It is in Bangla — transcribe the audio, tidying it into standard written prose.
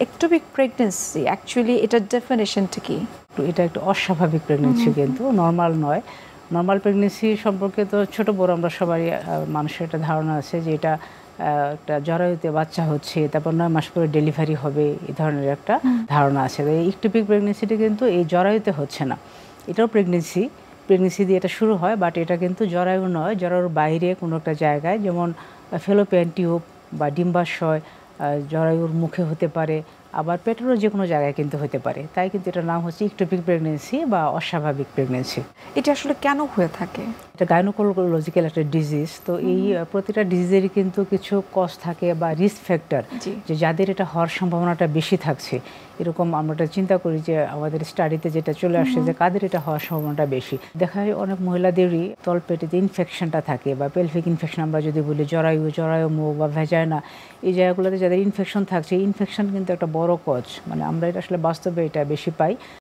একটোপিক প্রেগন্যান্সি অ্যাকচুয়ালি এটার ডেফিনেশনটা কি? এটা একটা অস্বাভাবিক প্রেগনেন্সি, কিন্তু নর্মাল নয়। নর্মাল প্রেগনেন্সি সম্পর্কে তো ছোট বড় আমরা সবারই মানুষের একটা ধারণা আছে যে এটা একটা জরায়ুতে বাচ্চা হচ্ছে, তারপর 9 মাস পরে ডেলিভারি হবে, এই ধরনের একটা ধারণা আছে। এই ইকটোপিক প্রেগনেন্সিটা কিন্তু এই জরায়ুতে হচ্ছে না। এটাও প্রেগনেন্সি দিয়ে এটা শুরু হয়, বাট এটা কিন্তু জরায়ু নয়, জরায়ুর বাইরে কোনো একটা জায়গায়, যেমন ফেলোপিয়ান টিউব বা ডিম্বাশয়, জরায়ুর মুখে হতে পারে, আবার পেটেরও যে কোনো জায়গায় কিন্তু হতে পারে। তাই কিন্তু এটার নাম হচ্ছে ইকটোপিক প্রেগনেন্সি বা অস্বাভাবিক প্রেগনেন্সি। এটা আসলে কেন হয়ে থাকে? এটা গাইনোকোলজিক্যাল একটা ডিজিজ। তো এই প্রতিটা ডিজিজেরই কিন্তু কিছু কজ থাকে বা রিস্ক ফ্যাক্টর, যে যাদের এটা হওয়ার সম্ভাবনাটা বেশি থাকছে, এরকম আমরা চিন্তা করি যে আমাদের স্টাডিতে যেটা চলে আসছে যে কাদের এটা হওয়ার সম্ভাবনাটা বেশি। দেখা যায় অনেক মহিলাদেরই তলপেটে যে ইনফেকশনটা থাকে বা পেলভিক ইনফেকশন আমরা যদি বলি, জরায়ু মুখ বা ভ্যাজাইনা, এই জায়গাগুলোতে যাদের ইনফেকশন থাকছে, ইনফেকশন কিন্তু একটা বড় কজ। মানে আমরা এটা আসলে বাস্তবে এটা বেশি পাই।